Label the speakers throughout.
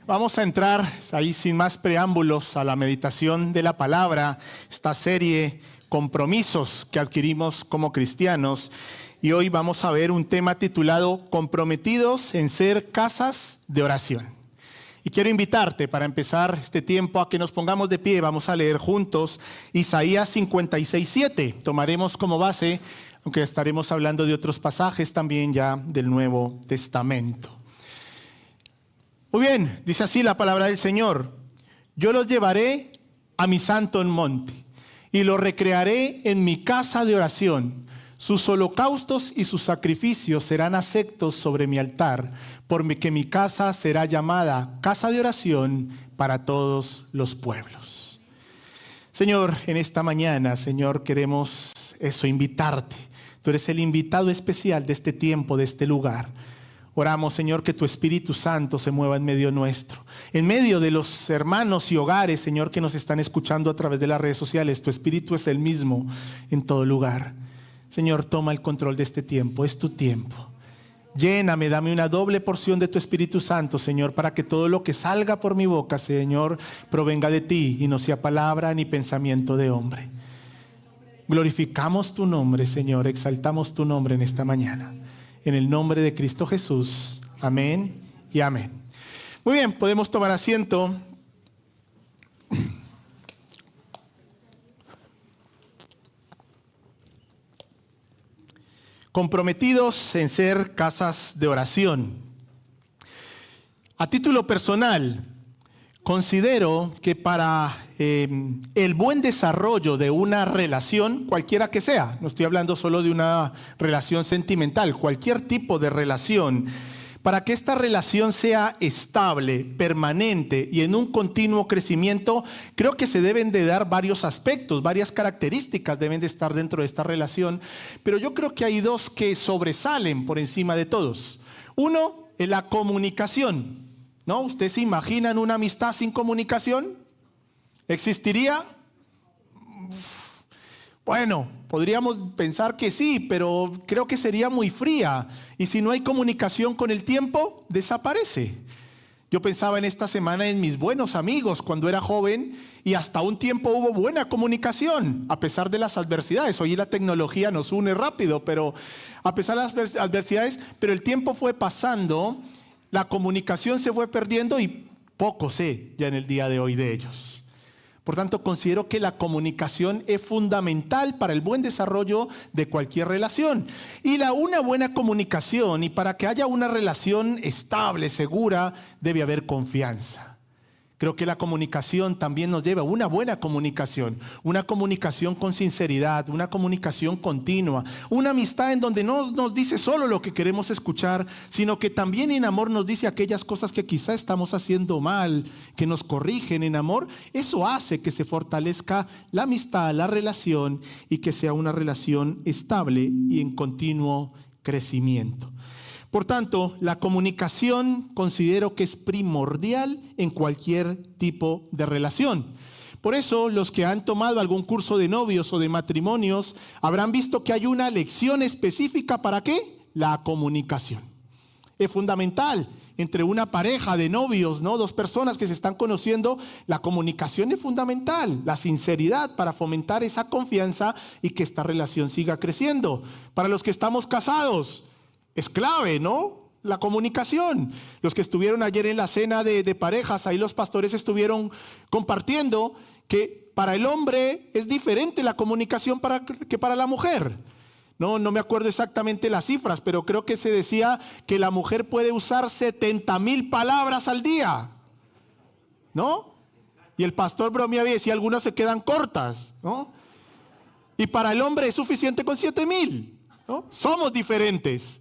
Speaker 1: Vamos a entrar ahí sin más preámbulos a la meditación de la palabra, esta serie Compromisos que adquirimos como cristianos. Y hoy vamos a ver un tema titulado Comprometidos en ser casas de oración. Y quiero invitarte para empezar este tiempo a que nos pongamos de pie. Vamos a leer juntos Isaías 56:7. Tomaremos como base, aunque estaremos hablando de otros pasajes también ya del Nuevo Testamento. Muy bien, dice así la palabra del Señor. Yo los llevaré a mi santo monte y los recrearé en mi casa de oración. Sus holocaustos y sus sacrificios serán aceptos sobre mi altar, porque mi casa será llamada casa de oración para todos los pueblos. Señor, en esta mañana, Señor, queremos invitarte. Tú eres el invitado especial de este tiempo, de este lugar. Oramos, Señor, que tu Espíritu Santo se mueva en medio nuestro. En medio de los hermanos y hogares, Señor, que nos están escuchando a través de las redes sociales. Tu Espíritu es el mismo en todo lugar. Señor, toma el control de este tiempo. Es tu tiempo. Lléname, dame una doble porción de tu Espíritu Santo, Señor, para que todo lo que salga por mi boca, Señor, provenga de ti y no sea palabra ni pensamiento de hombre. Glorificamos tu nombre, Señor. Exaltamos tu nombre en esta mañana. En el nombre de Cristo Jesús. Amén y amén. Muy bien, podemos tomar asiento. Comprometidos en ser casas de oración. A título personal, considero que para el buen desarrollo de una relación, cualquiera que sea, no estoy hablando solo de una relación sentimental, cualquier tipo de relación, para que esta relación sea estable, permanente y en un continuo crecimiento, creo que se deben de dar varios aspectos, varias características deben de estar dentro de esta relación, pero yo creo que hay dos que sobresalen por encima de todos. Uno es la comunicación, ¿no? ¿Ustedes se imaginan una amistad sin comunicación? ¿Existiría? Bueno, podríamos pensar que sí, pero creo que sería muy fría. Y si no hay comunicación con el tiempo, desaparece. Yo pensaba en esta semana en mis buenos amigos cuando era joven y hasta un tiempo hubo buena comunicación, a pesar de las adversidades. Hoy la tecnología nos une rápido, pero a pesar de las adversidades, pero el tiempo fue pasando, la comunicación se fue perdiendo y poco sé ya en el día de hoy de ellos. Por tanto, considero que la comunicación es fundamental para el buen desarrollo de cualquier relación. Y una buena comunicación, y para que haya una relación estable, segura, debe haber confianza. Creo que la comunicación también nos lleva a una buena comunicación, una comunicación con sinceridad, una comunicación continua, una amistad en donde no nos dice solo lo que queremos escuchar, sino que también en amor nos dice aquellas cosas que quizá estamos haciendo mal, que nos corrigen en amor. Eso hace que se fortalezca la amistad, la relación y que sea una relación estable y en continuo crecimiento. Por tanto, la comunicación considero que es primordial en cualquier tipo de relación. Por eso, los que han tomado algún curso de novios o de matrimonios habrán visto que hay una lección específica ¿para qué? La comunicación. Es fundamental. Entre una pareja de novios, ¿no? Dos personas que se están conociendo, la comunicación es fundamental, la sinceridad para fomentar esa confianza y que esta relación siga creciendo. Para los que estamos casados, es clave, ¿no? La comunicación. Los que estuvieron ayer en la cena de parejas, ahí los pastores estuvieron compartiendo que para el hombre es diferente la comunicación que para la mujer. No me acuerdo exactamente las cifras, pero creo que se decía que la mujer puede usar 70,000 palabras al día, ¿no? Y el pastor bromeaba y decía, algunas se quedan cortas, ¿no? Y para el hombre es suficiente con 7,000, ¿no? Somos diferentes.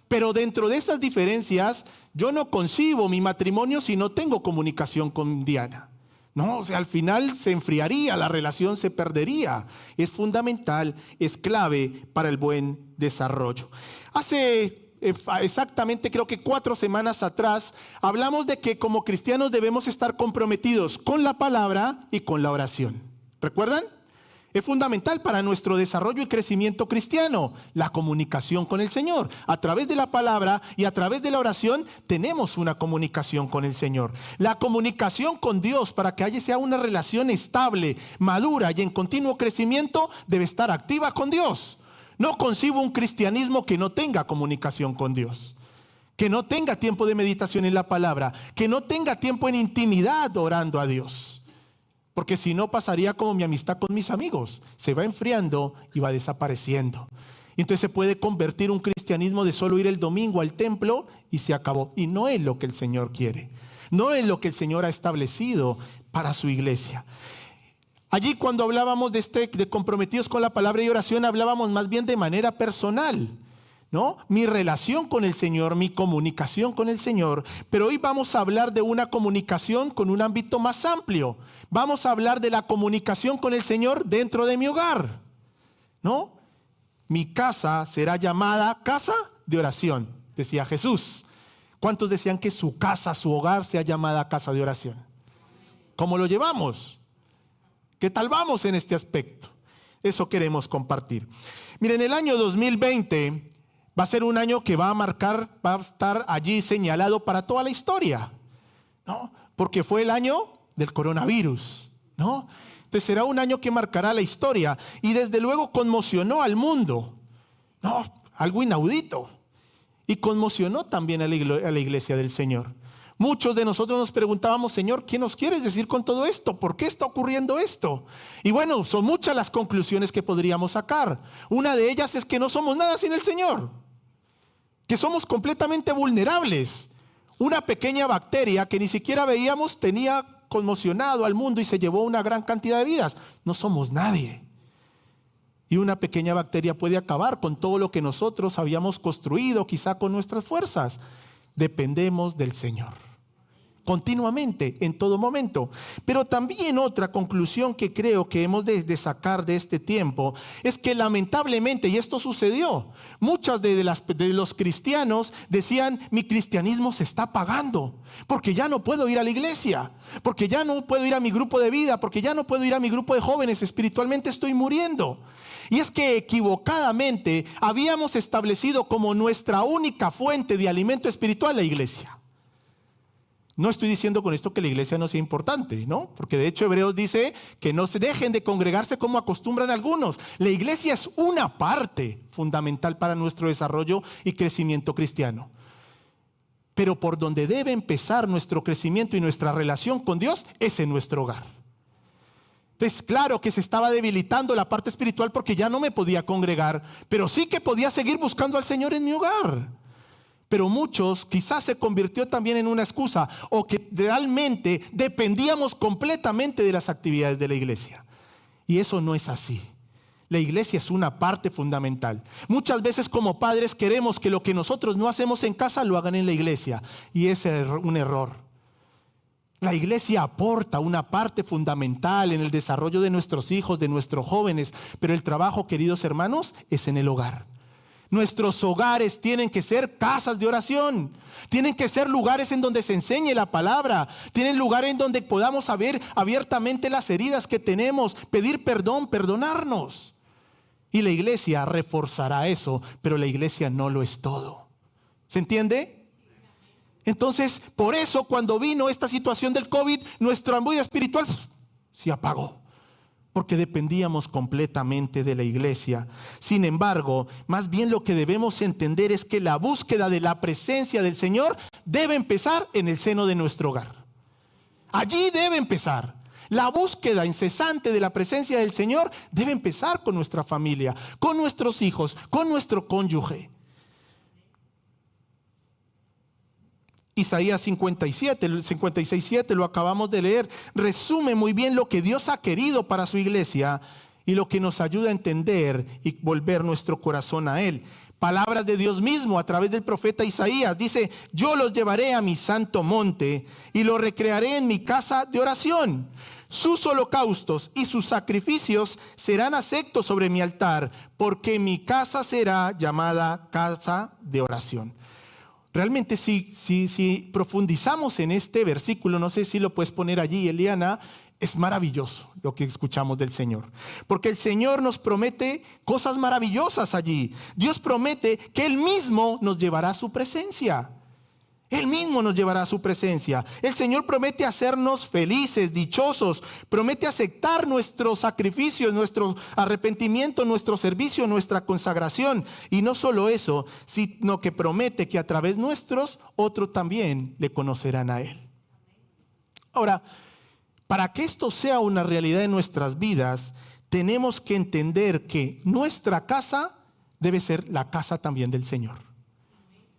Speaker 1: Pero dentro de esas diferencias, yo no concibo mi matrimonio si no tengo comunicación con Diana. No, o sea, al final se enfriaría, la relación se perdería. Es fundamental, es clave para el buen desarrollo. Hace exactamente creo que 4 semanas atrás, hablamos de que como cristianos debemos estar comprometidos con la palabra y con la oración. ¿Recuerdan? Es fundamental para nuestro desarrollo y crecimiento cristiano, la comunicación con el Señor. A través de la palabra y a través de la oración tenemos una comunicación con el Señor. La comunicación con Dios, para que haya sea una relación estable, madura y en continuo crecimiento, debe estar activa con Dios. No concibo un cristianismo que no tenga comunicación con Dios, que no tenga tiempo de meditación en la palabra, que no tenga tiempo en intimidad orando a Dios. Porque si no pasaría como mi amistad con mis amigos, se va enfriando y va desapareciendo. Y entonces se puede convertir un cristianismo de solo ir el domingo al templo y se acabó. Y no es lo que el Señor quiere, no es lo que el Señor ha establecido para su iglesia. Allí cuando hablábamos de comprometidos con la palabra y oración, hablábamos más bien de manera personal, ¿no? Mi relación con el Señor, mi comunicación con el Señor. Pero hoy vamos a hablar de una comunicación con un ámbito más amplio. Vamos a hablar de la comunicación con el Señor dentro de mi hogar, ¿no? Mi casa será llamada casa de oración, decía Jesús. ¿Cuántos decían que su casa, su hogar sea llamada casa de oración? ¿Cómo lo llevamos? ¿Qué tal vamos en este aspecto? Eso queremos compartir. Miren, el año 2020 va a ser un año que va a estar allí señalado para toda la historia, ¿no? Porque fue el año del coronavirus, ¿no? Entonces será un año que marcará la historia y desde luego conmocionó al mundo, ¿no? Algo inaudito. Y conmocionó también a la iglesia del Señor. Muchos de nosotros nos preguntábamos, Señor, ¿qué nos quieres decir con todo esto? ¿Por qué está ocurriendo esto? Y bueno, son muchas las conclusiones que podríamos sacar. Una de ellas es que no somos nada sin el Señor, que somos completamente vulnerables. Una pequeña bacteria que ni siquiera veíamos tenía conmocionado al mundo y se llevó una gran cantidad de vidas. No somos nadie. Y una pequeña bacteria puede acabar con todo lo que nosotros habíamos construido, quizá con nuestras fuerzas. Dependemos del Señor, continuamente, en todo momento. Pero también otra conclusión que creo que hemos de sacar de este tiempo es que lamentablemente, y esto sucedió, muchos de los cristianos decían, mi cristianismo se está apagando, porque ya no puedo ir a la iglesia, porque ya no puedo ir a mi grupo de vida, porque ya no puedo ir a mi grupo de jóvenes, espiritualmente estoy muriendo. Y es que equivocadamente habíamos establecido como nuestra única fuente de alimento espiritual la iglesia. No estoy diciendo con esto que la iglesia no sea importante, ¿no? Porque de hecho Hebreos dice que no se dejen de congregarse como acostumbran algunos. La iglesia es una parte fundamental para nuestro desarrollo y crecimiento cristiano. Pero por donde debe empezar nuestro crecimiento y nuestra relación con Dios es en nuestro hogar. Entonces, claro que se estaba debilitando la parte espiritual porque ya no me podía congregar, pero sí que podía seguir buscando al Señor en mi hogar. Pero muchos quizás se convirtió también en una excusa o que realmente dependíamos completamente de las actividades de la iglesia. Y eso no es así. La iglesia es una parte fundamental. Muchas veces como padres queremos que lo que nosotros no hacemos en casa lo hagan en la iglesia. Y ese es un error. La iglesia aporta una parte fundamental en el desarrollo de nuestros hijos, de nuestros jóvenes, pero el trabajo, queridos hermanos, es en el hogar. Nuestros hogares tienen que ser casas de oración, tienen que ser lugares en donde se enseñe la palabra, tienen lugares en donde podamos ver abiertamente las heridas que tenemos, pedir perdón, perdonarnos. Y la iglesia reforzará eso, pero la iglesia no lo es todo. ¿Se entiende? Entonces, por eso cuando vino esta situación del COVID, nuestra vida espiritual se apagó, porque dependíamos completamente de la iglesia. Sin embargo, más bien lo que debemos entender es que la búsqueda de la presencia del Señor debe empezar en el seno de nuestro hogar. Allí debe empezar. La búsqueda incesante de la presencia del Señor debe empezar con nuestra familia, con nuestros hijos, con nuestro cónyuge. Isaías 57, el 56:7 lo acabamos de leer, resume muy bien lo que Dios ha querido para su iglesia y lo que nos ayuda a entender y volver nuestro corazón a Él. Palabras de Dios mismo a través del profeta Isaías. Dice, yo los llevaré a mi santo monte y los recrearé en mi casa de oración. Sus holocaustos y sus sacrificios serán aceptos sobre mi altar, porque mi casa será llamada casa de oración. Realmente si profundizamos en este versículo, no sé si lo puedes poner allí, Eliana, es maravilloso lo que escuchamos del Señor. Porque el Señor nos promete cosas maravillosas allí. Dios promete que Él mismo nos llevará a su presencia. Él mismo nos llevará a su presencia. El Señor promete hacernos felices, dichosos. Promete aceptar nuestros sacrificios, nuestro arrepentimiento, nuestro servicio, nuestra consagración. Y no solo eso, sino que promete que a través nuestros, otros también le conocerán a Él. Ahora, para que esto sea una realidad en nuestras vidas, tenemos que entender que nuestra casa debe ser la casa también del Señor.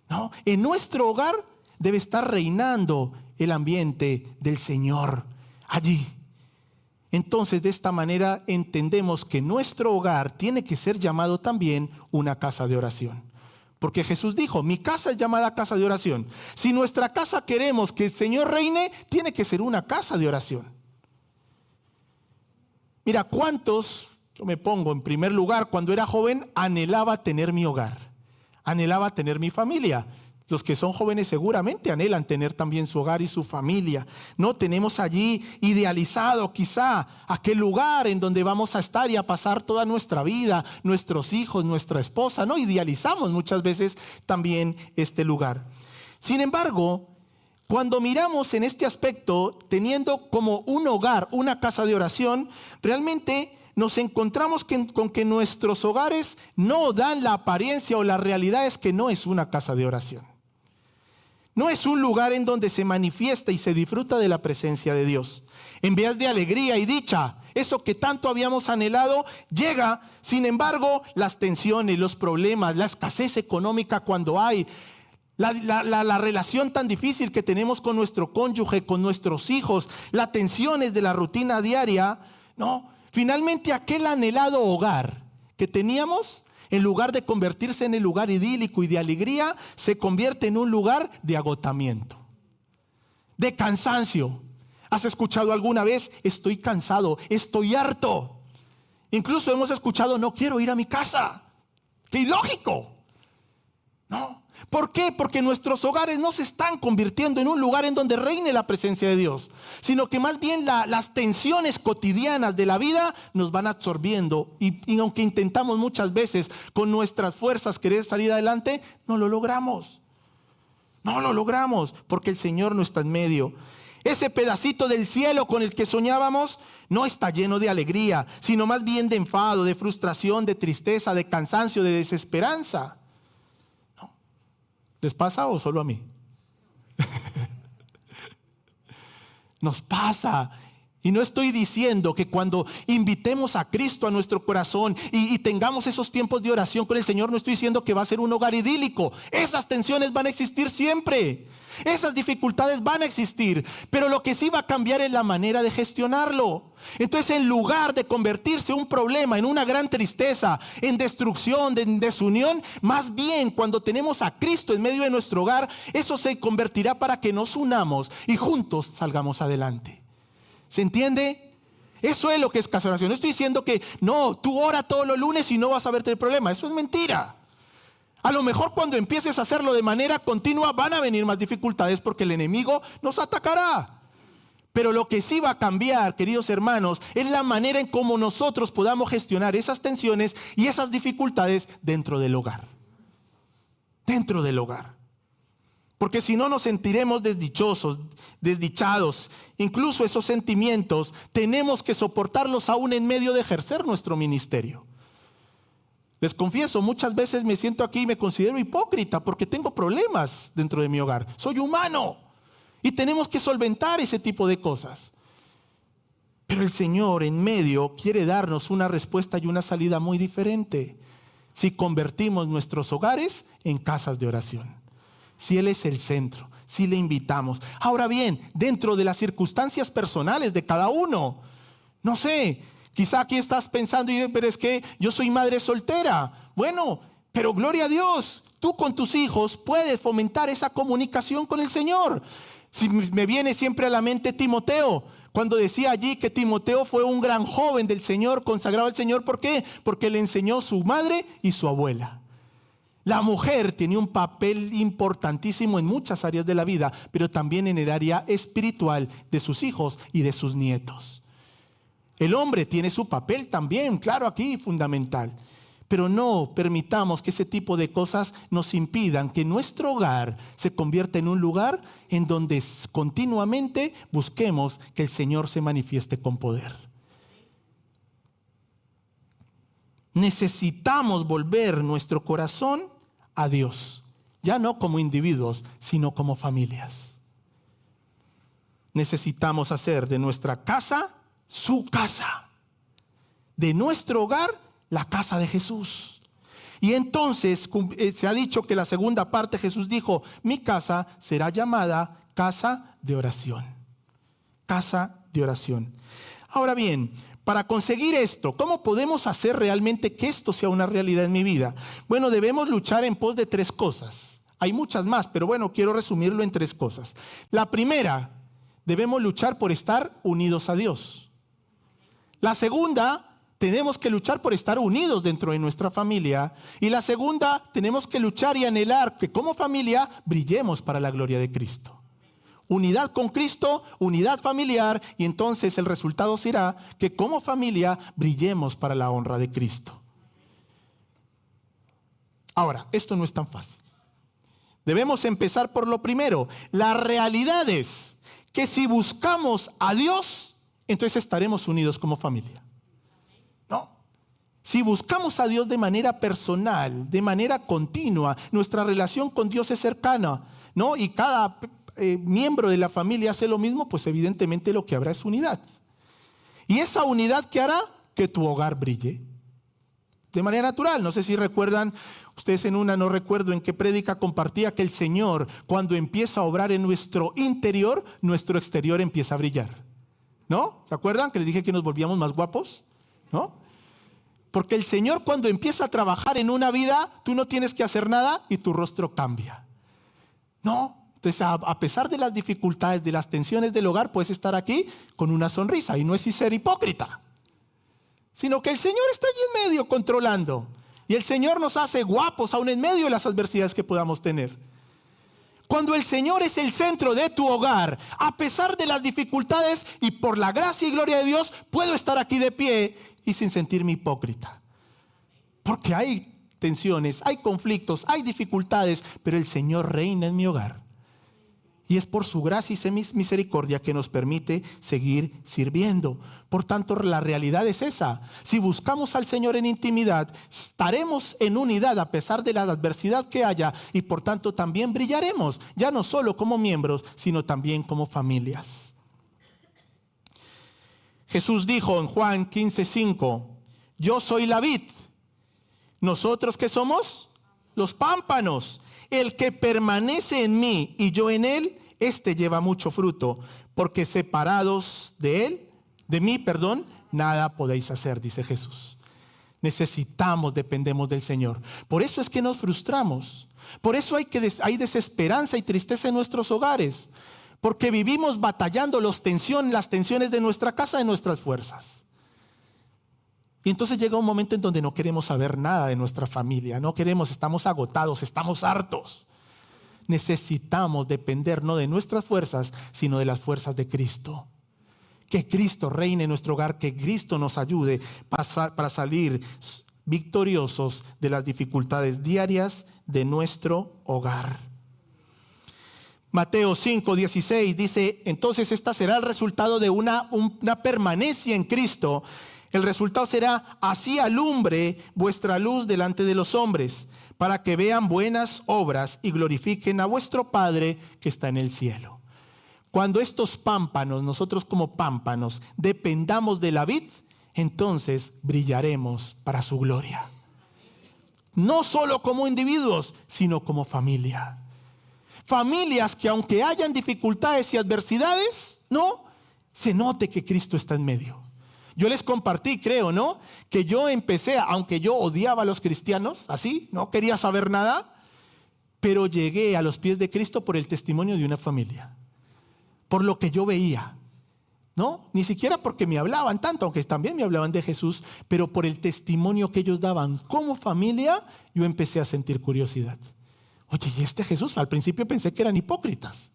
Speaker 1: ¿No? En nuestro hogar debe estar reinando el ambiente del Señor allí. Entonces, de esta manera entendemos que nuestro hogar tiene que ser llamado también una casa de oración. Porque Jesús dijo, mi casa es llamada casa de oración. Si nuestra casa queremos que el Señor reine, tiene que ser una casa de oración. Mira, ¿cuántos, yo me pongo en primer lugar, cuando era joven, anhelaba tener mi hogar? Anhelaba tener mi familia. Los que son jóvenes seguramente anhelan tener también su hogar y su familia. No tenemos allí idealizado quizá aquel lugar en donde vamos a estar y a pasar toda nuestra vida, nuestros hijos, nuestra esposa. No idealizamos muchas veces también este lugar. Sin embargo, cuando miramos en este aspecto, teniendo como un hogar, una casa de oración, realmente nos encontramos con que nuestros hogares no dan la apariencia o la realidad es que no es una casa de oración. No es un lugar en donde se manifiesta y se disfruta de la presencia de Dios. En vez de alegría y dicha, eso que tanto habíamos anhelado llega. Sin embargo, las tensiones, los problemas, la escasez económica cuando hay, la relación tan difícil que tenemos con nuestro cónyuge, con nuestros hijos, las tensiones de la rutina diaria, ¿no? Finalmente aquel anhelado hogar que teníamos, en lugar de convertirse en el lugar idílico y de alegría, se convierte en un lugar de agotamiento, de cansancio. ¿Has escuchado alguna vez? Estoy cansado, estoy harto. Incluso hemos escuchado, no quiero ir a mi casa. ¡Qué ilógico! ¿No? ¿Por qué? Porque nuestros hogares no se están convirtiendo en un lugar en donde reine la presencia de Dios, sino que más bien las tensiones cotidianas de la vida nos van absorbiendo y aunque intentamos muchas veces con nuestras fuerzas querer salir adelante, no lo logramos. No lo logramos porque el Señor no está en medio. Ese pedacito del cielo con el que soñábamos no está lleno de alegría, sino más bien de enfado, de frustración, de tristeza, de cansancio, de desesperanza. ¿Les pasa o solo a mí? Nos pasa. Y no estoy diciendo que cuando invitemos a Cristo a nuestro corazón y tengamos esos tiempos de oración con el Señor, no estoy diciendo que va a ser un hogar idílico. Esas tensiones van a existir siempre. Esas dificultades van a existir. Pero lo que sí va a cambiar es la manera de gestionarlo. Entonces, en lugar de convertirse un problema en una gran tristeza, en destrucción, en desunión, más bien cuando tenemos a Cristo en medio de nuestro hogar, eso se convertirá para que nos unamos y juntos salgamos adelante. ¿Se entiende? Eso es lo que es casa de oración. No estoy diciendo que no, tú ora todos los lunes y no vas a verte el problema. Eso es mentira. A lo mejor cuando empieces a hacerlo de manera continua van a venir más dificultades porque el enemigo nos atacará. Pero lo que sí va a cambiar, queridos hermanos, es la manera en cómo nosotros podamos gestionar esas tensiones y esas dificultades dentro del hogar. Dentro del hogar. Porque si no nos sentiremos desdichosos, desdichados. Incluso esos sentimientos tenemos que soportarlos aún en medio de ejercer nuestro ministerio. Les confieso, muchas veces me siento aquí y me considero hipócrita porque tengo problemas dentro de mi hogar. Soy humano y tenemos que solventar ese tipo de cosas. Pero el Señor en medio quiere darnos una respuesta y una salida muy diferente si convertimos nuestros hogares en casas de oración. Si Él es el centro, si le invitamos. Ahora bien, dentro de las circunstancias personales de cada uno, no sé, quizá aquí estás pensando, pero es que yo soy madre soltera. Bueno, pero gloria a Dios, tú con tus hijos puedes fomentar esa comunicación con el Señor. Si me viene siempre a la mente Timoteo, cuando decía allí que Timoteo fue un gran joven del Señor, consagrado al Señor. ¿Por qué? Porque le enseñó su madre y su abuela. La mujer tiene un papel importantísimo en muchas áreas de la vida, pero también en el área espiritual de sus hijos y de sus nietos. El hombre tiene su papel también, claro, aquí fundamental. Pero no permitamos que ese tipo de cosas nos impidan que nuestro hogar se convierta en un lugar en donde continuamente busquemos que el Señor se manifieste con poder. Necesitamos volver nuestro corazón a Dios, ya no como individuos, sino como familias. Necesitamos hacer de nuestra casa su casa, de nuestro hogar la casa de Jesús. Y entonces se ha dicho que la segunda parte Jesús dijo, mi casa será llamada casa de oración. Casa de oración. Ahora bien, para conseguir esto, ¿cómo podemos hacer realmente que esto sea una realidad en mi vida? Bueno, debemos luchar en pos de 3 cosas. Hay muchas más, pero bueno, quiero resumirlo en 3 cosas. La primera, debemos luchar por estar unidos a Dios. La segunda, tenemos que luchar por estar unidos dentro de nuestra familia. Y la segunda, tenemos que luchar y anhelar que como familia brillemos para la gloria de Cristo. Unidad con Cristo, unidad familiar, y entonces el resultado será que como familia brillemos para la honra de Cristo. Ahora, esto no es tan fácil. Debemos empezar por lo primero. La realidad es que si buscamos a Dios, entonces estaremos unidos como familia. No. Si buscamos a Dios de manera personal, de manera continua, nuestra relación con Dios es cercana, ¿no? Y cada miembro de la familia hace lo mismo, pues evidentemente lo que habrá es unidad. Y esa unidad que hará que tu hogar brille de manera natural. No sé si recuerdan, ustedes no recuerdo en qué prédica compartía que el Señor, cuando empieza a obrar en nuestro interior, nuestro exterior empieza a brillar. ¿No? ¿Se acuerdan que les dije que nos volvíamos más guapos? ¿No? Porque el Señor, cuando empieza a trabajar en una vida, tú no tienes que hacer nada y tu rostro cambia. ¿No? Entonces, a pesar de las dificultades, de las tensiones del hogar, puedes estar aquí con una sonrisa. Y no es ser hipócrita, sino que el Señor está allí en medio controlando. Y el Señor nos hace guapos aún en medio de las adversidades que podamos tener. Cuando el Señor es el centro de tu hogar, a pesar de las dificultades y por la gracia y gloria de Dios, puedo estar aquí de pie y sin sentirme hipócrita. Porque hay tensiones, hay conflictos, hay dificultades, pero el Señor reina en mi hogar. Y es por su gracia y misericordia que nos permite seguir sirviendo. Por tanto, la realidad es esa. Si buscamos al Señor en intimidad, estaremos en unidad a pesar de la adversidad que haya. Y por tanto también brillaremos, ya no solo como miembros, sino también como familias. Jesús dijo en Juan 15:5, yo soy la vid. ¿Nosotros qué somos? Los pámpanos. El que permanece en mí y yo en él, este lleva mucho fruto, porque separados de mí, nada podéis hacer, dice Jesús. Dependemos del Señor. Por eso es que nos frustramos. Por eso hay desesperanza y tristeza en nuestros hogares. Porque vivimos batallando las tensiones de nuestra casa, de nuestras fuerzas. Y entonces llega un momento en donde no queremos saber nada de nuestra familia, estamos agotados, estamos hartos. Necesitamos depender no de nuestras fuerzas, sino de las fuerzas de Cristo. Que Cristo reine en nuestro hogar, que Cristo nos ayude para salir victoriosos de las dificultades diarias de nuestro hogar. Mateo 5:16 dice, entonces esta será el resultado de una permanencia en Cristo. El resultado será, así alumbre vuestra luz delante de los hombres, para que vean buenas obras y glorifiquen a vuestro Padre que está en el cielo. Cuando estos pámpanos, nosotros como pámpanos, dependamos de la vid, entonces brillaremos para su gloria. No solo como individuos, sino como familia. Familias que aunque hayan dificultades y adversidades, se note que Cristo está en medio. Yo les compartí, creo, que yo empecé, aunque yo odiaba a los cristianos, así, no quería saber nada, pero llegué a los pies de Cristo por el testimonio de una familia, por lo que yo veía. ¿no? Ni siquiera porque me hablaban tanto, aunque también me hablaban de Jesús, pero por el testimonio que ellos daban como familia, yo empecé a sentir curiosidad. Oye, ¿y este Jesús? Al principio pensé que eran hipócritas,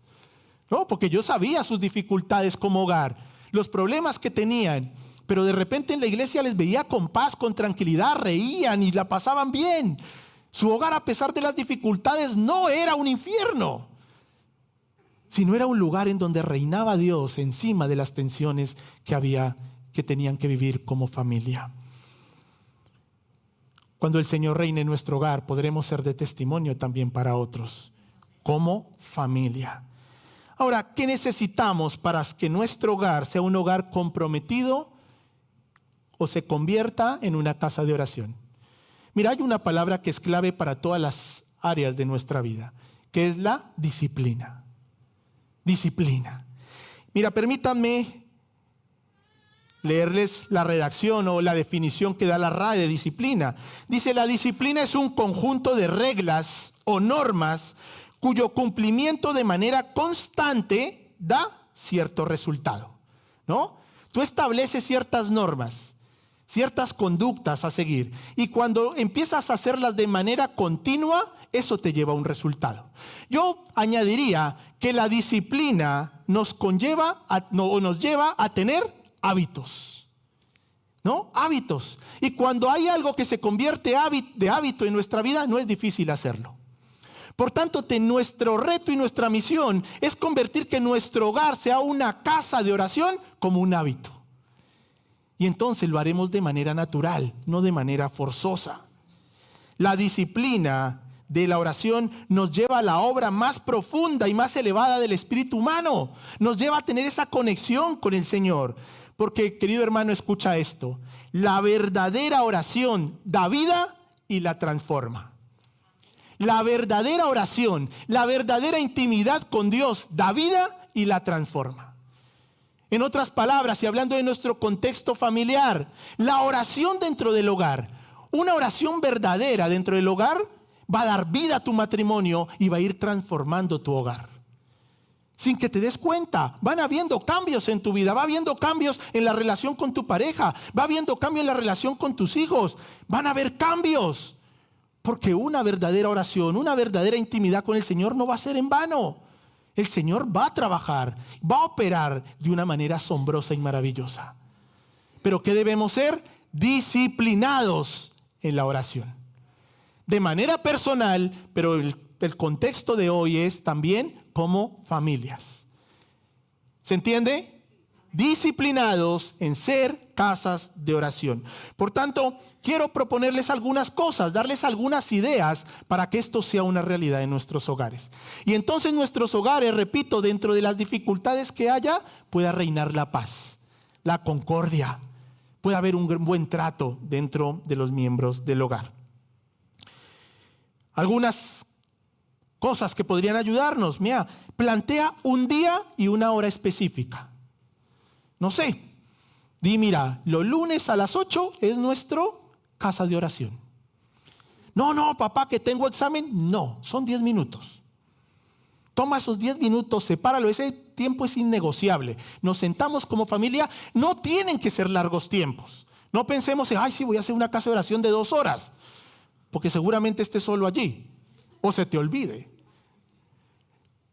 Speaker 1: ¿no? Porque yo sabía sus dificultades como hogar, los problemas que tenían, pero de repente en la iglesia les veía con paz, con tranquilidad, reían y la pasaban bien. Su hogar, a pesar de las dificultades, no era un infierno, sino era un lugar en donde reinaba Dios encima de las tensiones que tenían que vivir como familia. Cuando el Señor reine en nuestro hogar, podremos ser de testimonio también para otros, como familia. Ahora, ¿qué necesitamos para que nuestro hogar sea un hogar comprometido o se convierta en una casa de oración? Mira, hay una palabra que es clave para todas las áreas de nuestra vida, que es la disciplina. Disciplina. Mira, permítanme leerles la redacción o la definición que da la RAE de disciplina. Dice: la disciplina es un conjunto de reglas o normas cuyo cumplimiento de manera constante da cierto resultado, ¿no? Tú estableces ciertas normas, ciertas conductas a seguir, y cuando empiezas a hacerlas de manera continua, eso te lleva a un resultado. Yo añadiría que la disciplina nos lleva a tener hábitos, ¿no? Hábitos. Y cuando hay algo que se convierte de hábito en nuestra vida, no es difícil hacerlo. Por tanto, nuestro reto y nuestra misión es convertir que nuestro hogar sea una casa de oración como un hábito. Y entonces lo haremos de manera natural, no de manera forzosa. La disciplina de la oración nos lleva a la obra más profunda y más elevada del espíritu humano. Nos lleva a tener esa conexión con el Señor. Porque, querido hermano, escucha esto: la verdadera oración da vida y la transforma. La verdadera oración, la verdadera intimidad con Dios da vida y la transforma. En otras palabras, y hablando de nuestro contexto familiar, la oración dentro del hogar, una oración verdadera dentro del hogar, va a dar vida a tu matrimonio y va a ir transformando tu hogar. Sin que te des cuenta, van habiendo cambios en tu vida, va habiendo cambios en la relación con tu pareja, va habiendo cambios en la relación con tus hijos, van a haber cambios. Porque una verdadera oración, una verdadera intimidad con el Señor no va a ser en vano. El Señor va a trabajar, va a operar de una manera asombrosa y maravillosa. Pero ¿qué debemos ser? Disciplinados en la oración. De manera personal, pero el contexto de hoy es también como familias. ¿Se entiende? Disciplinados en ser casas de oración. Por tanto, quiero proponerles algunas cosas, darles algunas ideas para que esto sea una realidad en nuestros hogares. Y entonces nuestros hogares, repito, dentro de las dificultades que haya, pueda reinar la paz, la concordia, pueda haber un buen trato dentro de los miembros del hogar. Algunas cosas que podrían ayudarnos. Mira, plantea un día y una hora específica. No sé, mira, los lunes a las 8 es nuestro casa de oración. No, papá, que tengo examen. No, son 10 minutos. Toma esos 10 minutos, sepáralo, ese tiempo es innegociable. Nos sentamos como familia, no tienen que ser largos tiempos. No pensemos en, sí, voy a hacer una casa de oración de 2 horas. Porque seguramente estés solo allí o se te olvide.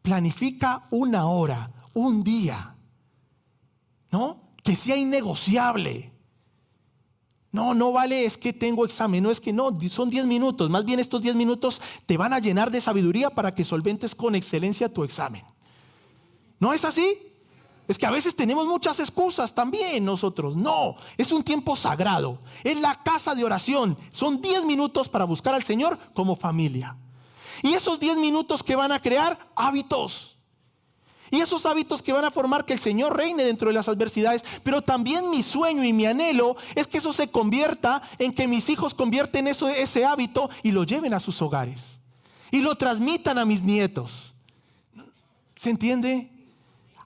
Speaker 1: Planifica una hora, un día, ¿no? Que sea innegociable. No vale, es que tengo examen, no es que no, son 10 minutos. Más bien estos 10 minutos te van a llenar de sabiduría para que solventes con excelencia tu examen. ¿No es así? Es que a veces tenemos muchas excusas también nosotros. No, es un tiempo sagrado. Es la casa de oración. Son 10 minutos para buscar al Señor como familia. Y esos 10 minutos que van a crear hábitos. Y esos hábitos que van a formar que el Señor reine dentro de las adversidades. Pero también mi sueño y mi anhelo es que eso se convierta en que mis hijos convierten ese hábito y lo lleven a sus hogares. Y lo transmitan a mis nietos. ¿Se entiende?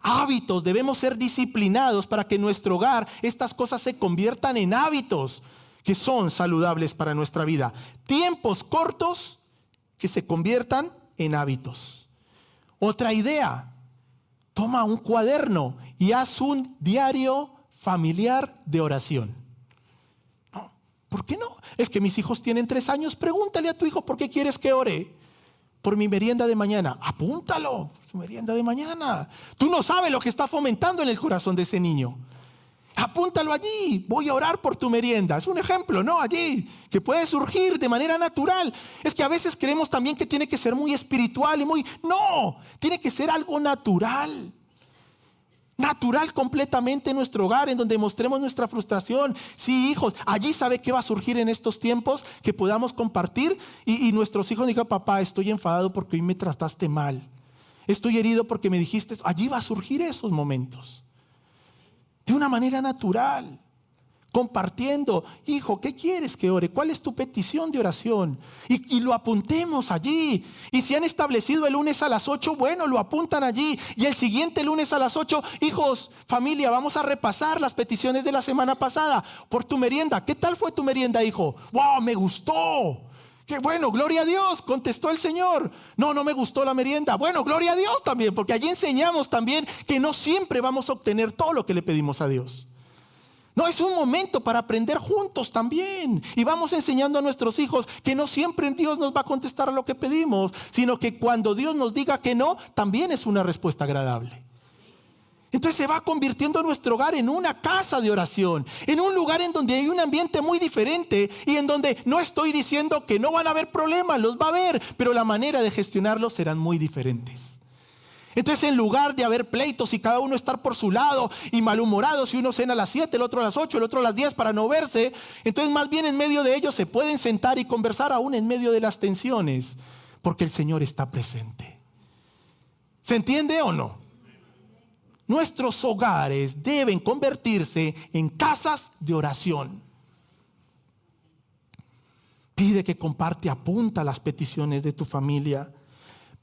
Speaker 1: Hábitos, debemos ser disciplinados para que en nuestro hogar estas cosas se conviertan en hábitos que son saludables para nuestra vida. Tiempos cortos que se conviertan en hábitos. Otra idea, Toma un cuaderno y haz un diario familiar de oración. No, ¿por qué no? Es que mis hijos tienen 3 años. Pregúntale a tu hijo por qué quieres que ore. Por mi merienda de mañana. Apúntalo, su merienda de mañana. Tú no sabes lo que está fomentando en el corazón de ese niño. Apúntalo allí. Voy a orar por tu merienda. Es un ejemplo, ¿no? Allí, que puede surgir de manera natural. Es que a veces creemos también que tiene que ser muy espiritual y muy... No, tiene que ser algo natural. Natural completamente en nuestro hogar, en donde mostremos nuestra frustración. Sí, hijos, allí sabe qué va a surgir en estos tiempos que podamos compartir y nuestros hijos digan, papá, estoy enfadado porque hoy me trataste mal. Estoy herido porque me dijiste, allí va a surgir esos momentos. De una manera natural. Compartiendo, hijo, ¿qué quieres que ore? ¿Cuál es tu petición de oración? Y lo apuntemos allí. Y si han establecido el lunes a las 8, bueno, lo apuntan allí. Y el siguiente lunes a las 8, hijos, familia, vamos a repasar las peticiones de la semana pasada por tu merienda. ¿Qué tal fue tu merienda, hijo? ¡Wow! Me gustó. ¡Qué bueno! ¡Gloria a Dios! Contestó el Señor. No me gustó la merienda. Bueno, gloria a Dios también, porque allí enseñamos también que no siempre vamos a obtener todo lo que le pedimos a Dios. No, es un momento para aprender juntos también. Y vamos enseñando a nuestros hijos que no siempre Dios nos va a contestar a lo que pedimos, sino que cuando Dios nos diga que no, también es una respuesta agradable. Entonces se va convirtiendo nuestro hogar en una casa de oración, en un lugar en donde hay un ambiente muy diferente y en donde no estoy diciendo que no van a haber problemas, los va a haber, pero la manera de gestionarlos serán muy diferentes. Entonces, en lugar de haber pleitos y cada uno estar por su lado y malhumorados, y uno cena a las 7, el otro a las 8, el otro a las 10 para no verse, entonces más bien en medio de ellos se pueden sentar y conversar aún en medio de las tensiones, porque el Señor está presente. ¿Se entiende o no? Nuestros hogares deben convertirse en casas de oración. Pide que comparte, apunta las peticiones de tu familia.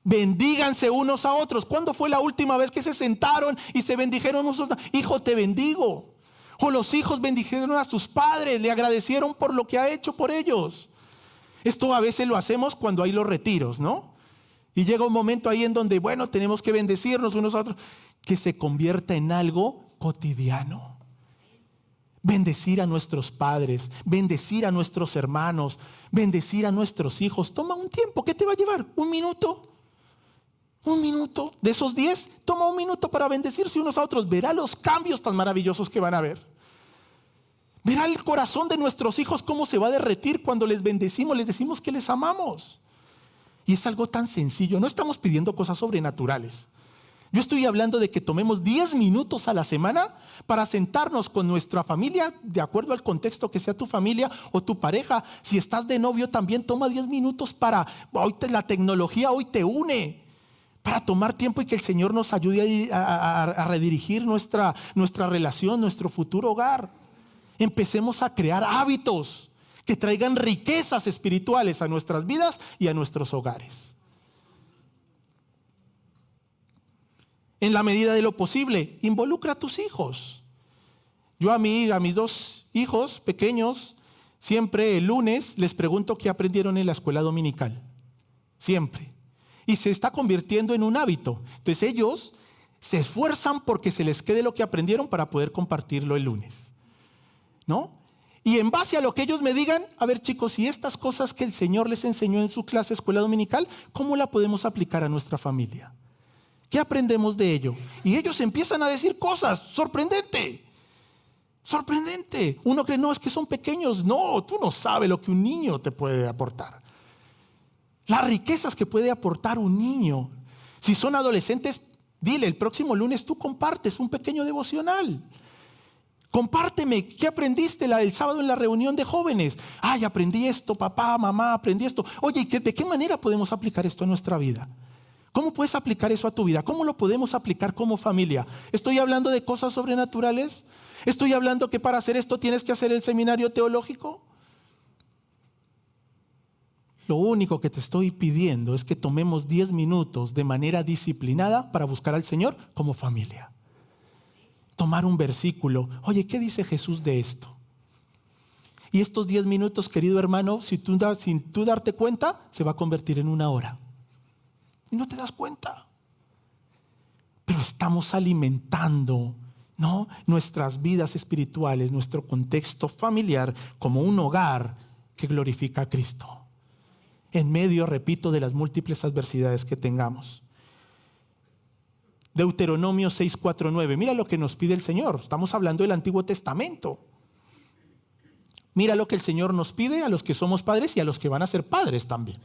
Speaker 1: Bendíganse unos a otros. ¿Cuándo fue la última vez que se sentaron y se bendijeron unos a otros? Hijo, te bendigo. O los hijos bendijeron a sus padres, le agradecieron por lo que ha hecho por ellos. Esto a veces lo hacemos cuando hay los retiros, ¿no? Y llega un momento ahí en donde, bueno, tenemos que bendecirnos unos a otros. Que se convierta en algo cotidiano. Bendecir a nuestros padres, bendecir a nuestros hermanos, bendecir a nuestros hijos. Toma un tiempo. ¿Qué te va a llevar? ¿1 minuto? 1 minuto. De esos 10, toma 1 minuto para bendecirse unos a otros. Verá los cambios tan maravillosos que van a haber. Verá el corazón de nuestros hijos cómo se va a derretir cuando les bendecimos, les decimos que les amamos. Y es algo tan sencillo. No estamos pidiendo cosas sobrenaturales. Yo estoy hablando de que tomemos 10 minutos a la semana para sentarnos con nuestra familia, de acuerdo al contexto que sea tu familia o tu pareja. Si estás de novio, también toma 10 minutos para, la tecnología hoy te une, para tomar tiempo y que el Señor nos ayude a redirigir nuestra relación, nuestro futuro hogar. Empecemos a crear hábitos que traigan riquezas espirituales a nuestras vidas y a nuestros hogares. En la medida de lo posible, involucra a tus hijos. Yo a mis 2 hijos pequeños, siempre el lunes les pregunto qué aprendieron en la escuela dominical. Siempre. Y se está convirtiendo en un hábito. Entonces ellos se esfuerzan porque se les quede lo que aprendieron para poder compartirlo el lunes. ¿No? Y en base a lo que ellos me digan, a ver chicos, y estas cosas que el Señor les enseñó en su clase escuela dominical, ¿cómo la podemos aplicar a nuestra familia? ¿Qué aprendemos de ello? Y ellos empiezan a decir cosas. Sorprendente. Sorprendente. Uno cree, no, es que son pequeños. No, tú no sabes lo que un niño te puede aportar. Las riquezas que puede aportar un niño. Si son adolescentes, dile, el próximo lunes tú compartes un pequeño devocional. Compárteme, ¿qué aprendiste el sábado en la reunión de jóvenes? Ay, aprendí esto, papá, mamá, aprendí esto. Oye, ¿de qué manera podemos aplicar esto a nuestra vida? ¿Cómo puedes aplicar eso a tu vida? ¿Cómo lo podemos aplicar como familia? ¿Estoy hablando de cosas sobrenaturales? ¿Estoy hablando que para hacer esto tienes que hacer el seminario teológico? Lo único que te estoy pidiendo es que tomemos 10 minutos de manera disciplinada para buscar al Señor como familia. Tomar un versículo. Oye, ¿qué dice Jesús de esto? Y estos 10 minutos, querido hermano, sin tú darte cuenta, se va a convertir en 1 hora. Y no te das cuenta. Pero pero estamos alimentando, ¿no?, nuestras vidas espirituales, nuestro contexto familiar como un hogar que glorifica a Cristo. En medio, repito, de las múltiples adversidades que tengamos. Deuteronomio 6:4-9. Mira lo que nos pide el Señor. Estamos hablando del Antiguo Testamento. Mira lo que el Señor nos pide a los que somos padres y a los que van a ser padres también.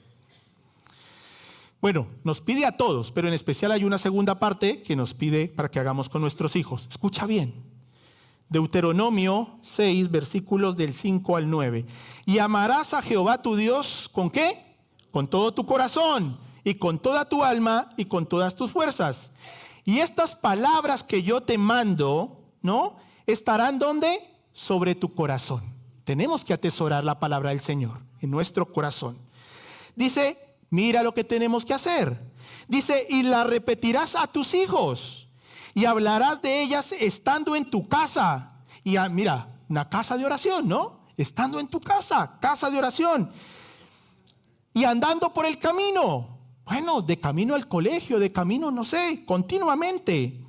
Speaker 1: Bueno, nos pide a todos, pero en especial hay una segunda parte que nos pide para que hagamos con nuestros hijos. Escucha bien. Deuteronomio 6, versículos del 5 al 9. Y amarás a Jehová tu Dios, ¿con qué? Con todo tu corazón y con toda tu alma y con todas tus fuerzas. Y estas palabras que yo te mando, ¿no?, estarán ¿dónde? Sobre tu corazón. Tenemos que atesorar la palabra del Señor en nuestro corazón. Dice, mira lo que tenemos que hacer. Dice, y la repetirás a tus hijos y hablarás de ellas estando en tu casa. Y mira, una casa de oración, ¿no? Estando en tu casa, casa de oración. Y andando por el camino. Bueno, de camino al colegio, de camino, no sé, continuamente.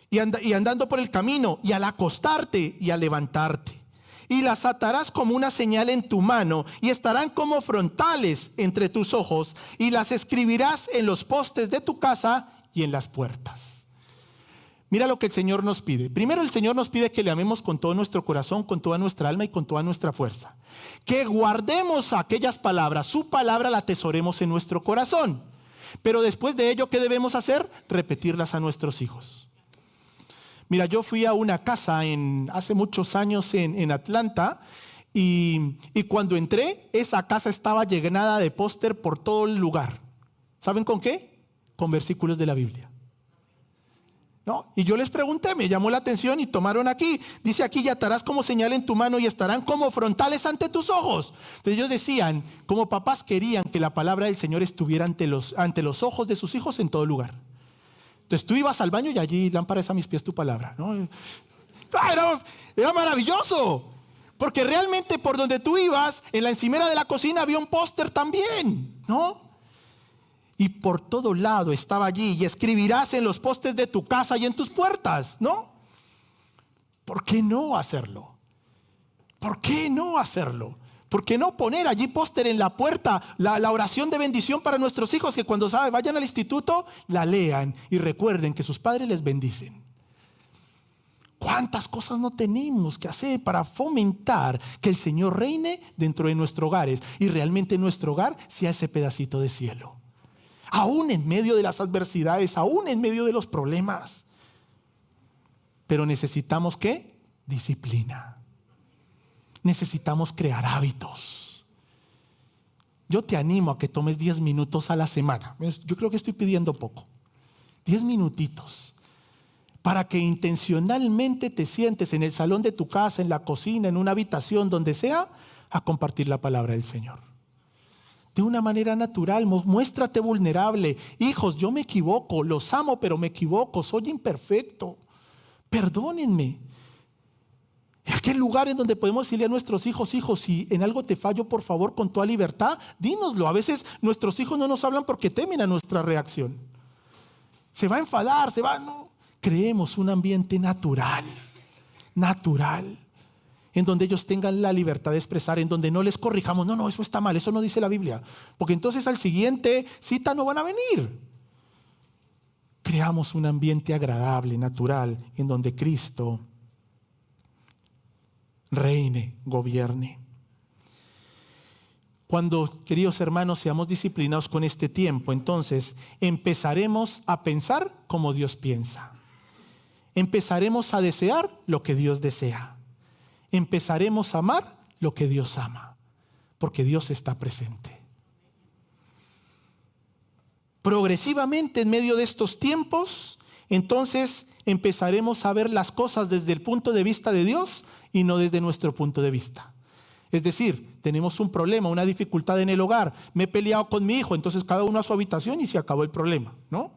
Speaker 1: Y andando por el camino, y al acostarte y al levantarte. Y las atarás como una señal en tu mano, y estarán como frontales entre tus ojos, y las escribirás en los postes de tu casa y en las puertas. Mira lo que el Señor nos pide. Primero, el Señor nos pide que le amemos con todo nuestro corazón, con toda nuestra alma y con toda nuestra fuerza. Que guardemos aquellas palabras, su palabra la atesoremos en nuestro corazón. Pero después de ello, ¿qué debemos hacer? Repetirlas a nuestros hijos. Mira, yo fui a una casa hace muchos años en Atlanta y cuando entré, esa casa estaba llenada de póster por todo el lugar. ¿Saben con qué? Con versículos de la Biblia. ¿No? Y yo les pregunté, me llamó la atención y tomaron aquí. Dice aquí, y atarás como señal en tu mano y estarán como frontales ante tus ojos. Entonces ellos decían, como papás querían que la palabra del Señor estuviera ante los ojos de sus hijos en todo lugar. Entonces tú ibas al baño y allí, lámparas a mis pies tu palabra, ¿no? Era maravilloso, porque realmente por donde tú ibas, en la encimera de la cocina había un póster también, ¿no? Y por todo lado estaba allí, y escribirás en los postes de tu casa y en tus puertas, ¿no? ¿Por qué no hacerlo? ¿Por qué no hacerlo? ¿Por qué no poner allí póster en la puerta la oración de bendición para nuestros hijos, que cuando vayan al instituto la lean y recuerden que sus padres les bendicen? ¿Cuántas cosas no tenemos que hacer para fomentar que el Señor reine dentro de nuestros hogares y realmente nuestro hogar sea ese pedacito de cielo? Aún en medio de las adversidades, aún en medio de los problemas. Pero necesitamos ¿qué? Disciplina. Necesitamos crear hábitos. Yo te animo a que tomes 10 minutos a la semana. Yo creo que estoy pidiendo poco. 10 minutitos. Para que intencionalmente te sientes en el salón de tu casa, en la cocina, en una habitación, donde sea, a compartir la palabra del Señor. De una manera natural, muéstrate vulnerable. Hijos, yo me equivoco, los amo, pero me equivoco, soy imperfecto. Perdónenme. Aquel lugar en donde podemos decirle a nuestros hijos, si en algo te fallo, por favor, con toda libertad, dínoslo. A veces nuestros hijos no nos hablan porque temen a nuestra reacción. Se va a enfadar, no. Creemos un ambiente natural, en donde ellos tengan la libertad de expresar, en donde no les corrijamos, no, eso está mal, eso no dice la Biblia, porque entonces al siguiente cita no van a venir. Creamos un ambiente agradable, natural, en donde Cristo reine, gobierne. Cuando, queridos hermanos, seamos disciplinados con este tiempo, entonces empezaremos a pensar como Dios piensa. Empezaremos a desear lo que Dios desea. Empezaremos a amar lo que Dios ama, porque Dios está presente. Progresivamente en medio de estos tiempos, entonces empezaremos a ver las cosas desde el punto de vista de Dios y no desde nuestro punto de vista. Es decir, tenemos un problema, una dificultad en el hogar, me he peleado con mi hijo, entonces cada uno a su habitación y se acabó el problema, ¿no?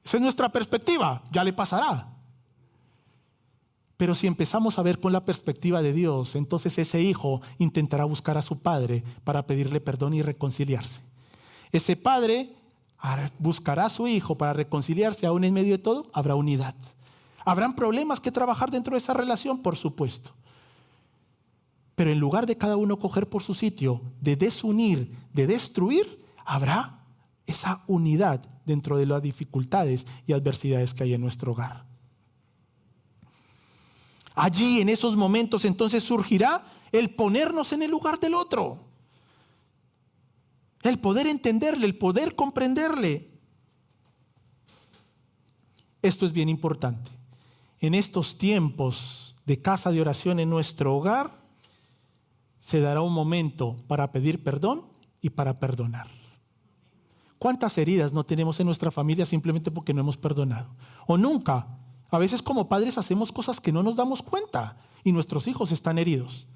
Speaker 1: Esa es nuestra perspectiva, ya le pasará. Pero si empezamos a ver con la perspectiva de Dios, entonces ese hijo intentará buscar a su padre para pedirle perdón y reconciliarse. Ese padre buscará a su hijo para reconciliarse aún en medio de todo, habrá unidad. ¿Habrán problemas que trabajar dentro de esa relación? Por supuesto. Pero en lugar de cada uno coger por su sitio, de desunir, de destruir, habrá esa unidad dentro de las dificultades y adversidades que hay en nuestro hogar. Allí, en esos momentos, entonces surgirá el ponernos en el lugar del otro. El poder entenderle, el poder comprenderle. Esto es bien importante. En estos tiempos de casa de oración en nuestro hogar, se dará un momento para pedir perdón y para perdonar. ¿Cuántas heridas no tenemos en nuestra familia simplemente porque no hemos perdonado? O nunca. A veces como padres hacemos cosas que no nos damos cuenta y nuestros hijos están heridos.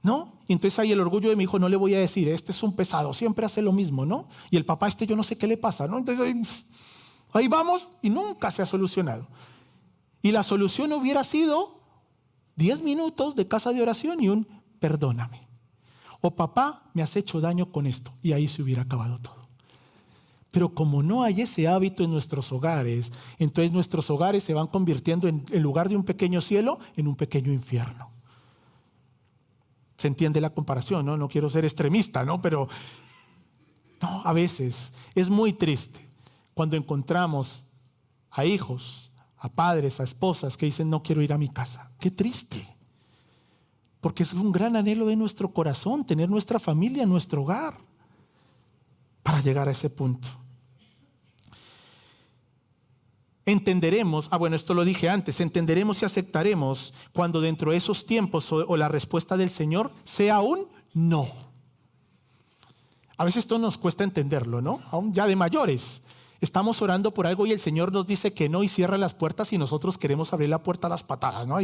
Speaker 1: ¿No? Y entonces ahí el orgullo de mi hijo no le voy a decir, este es un pesado, siempre hace lo mismo, ¿no? Y el papá yo no sé qué le pasa, ¿no? Entonces ahí vamos y nunca se ha solucionado. Y la solución hubiera sido 10 minutos de casa de oración y un perdóname. O papá, me has hecho daño con esto. Y ahí se hubiera acabado todo. Pero como no hay ese hábito en nuestros hogares, entonces nuestros hogares se van convirtiendo en lugar de un pequeño cielo, en un pequeño infierno. Se entiende la comparación, ¿no? No quiero ser extremista, ¿no? Pero no, a veces es muy triste cuando encontramos a hijos, a padres, a esposas que dicen no quiero ir a mi casa. Qué triste. Porque es un gran anhelo de nuestro corazón tener nuestra familia, nuestro hogar, para llegar a ese punto. Entenderemos, esto lo dije antes, entenderemos y aceptaremos cuando dentro de esos tiempos o la respuesta del Señor sea un no. A veces esto nos cuesta entenderlo, ¿no? Aún ya de mayores. Estamos orando por algo y el Señor nos dice que no y cierra las puertas y nosotros queremos abrir la puerta a las patadas, ¿no?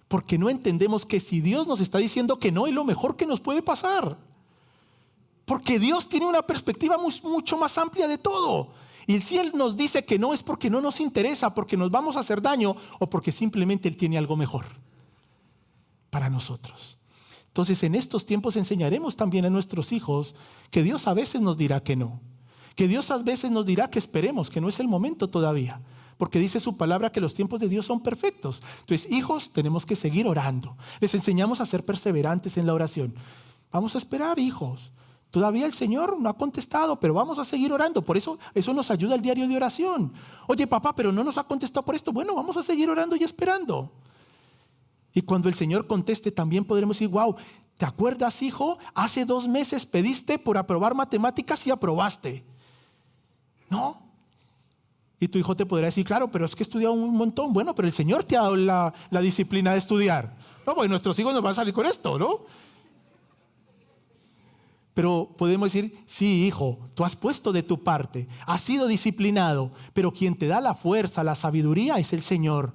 Speaker 1: Porque no entendemos que si Dios nos está diciendo que no es lo mejor que nos puede pasar. Porque Dios tiene una perspectiva mucho más amplia de todo. Y si Él nos dice que no es porque no nos interesa, porque nos vamos a hacer daño o porque simplemente Él tiene algo mejor para nosotros. Entonces en estos tiempos enseñaremos también a nuestros hijos que Dios a veces nos dirá que no. Que Dios a veces nos dirá que esperemos, que no es el momento todavía. Porque dice su palabra que los tiempos de Dios son perfectos. Entonces, hijos, tenemos que seguir orando. Les enseñamos a ser perseverantes en la oración. Vamos a esperar, hijos. Todavía el Señor no ha contestado, pero vamos a seguir orando. Por eso nos ayuda el diario de oración. Oye, papá, pero no nos ha contestado por esto. Bueno, vamos a seguir orando y esperando. Y cuando el Señor conteste, también podremos decir, wow, ¿te acuerdas, hijo? Hace 2 meses pediste por aprobar matemáticas y aprobaste. ¿No? Y tu hijo te podrá decir, claro, pero es que he estudiado un montón. Bueno, pero el Señor te ha dado la disciplina de estudiar. No, porque nuestros hijos nos van a salir con esto, ¿no? Pero podemos decir, sí, hijo, tú has puesto de tu parte, has sido disciplinado, pero quien te da la fuerza, la sabiduría es el Señor.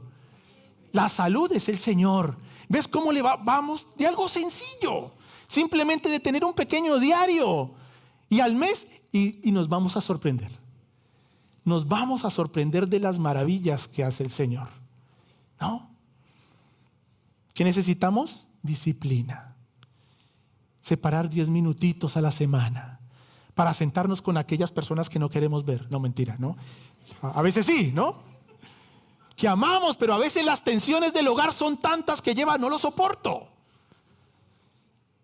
Speaker 1: La salud es el Señor. ¿Ves cómo le vamos? De algo sencillo, simplemente de tener un pequeño diario y al mes y nos vamos a sorprender. Nos vamos a sorprender de las maravillas que hace el Señor. ¿No? ¿Qué necesitamos? Disciplina. Separar 10 minutitos a la semana para sentarnos con aquellas personas que no queremos ver. No, mentira, ¿no? A veces sí, ¿no? Que amamos, pero a veces las tensiones del hogar son tantas que no lo soporto.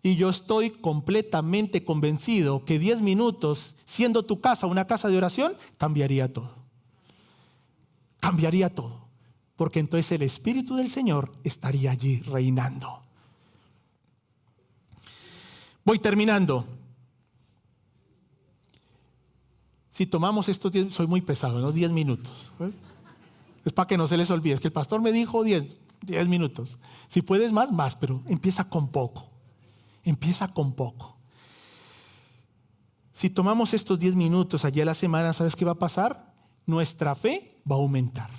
Speaker 1: Y yo estoy completamente convencido que 10 minutos, siendo tu casa una casa de oración, cambiaría todo. Cambiaría todo. Porque entonces el Espíritu del Señor estaría allí reinando. Voy terminando. Si tomamos estos 10, soy muy pesado, ¿no? 10 minutos. Es para que no se les olvide. Es que el pastor me dijo 10 minutos. Si puedes más, pero empieza con poco. Empieza con poco. Si tomamos estos 10 minutos allí a la semana, ¿sabes qué va a pasar? Nuestra fe va a aumentar.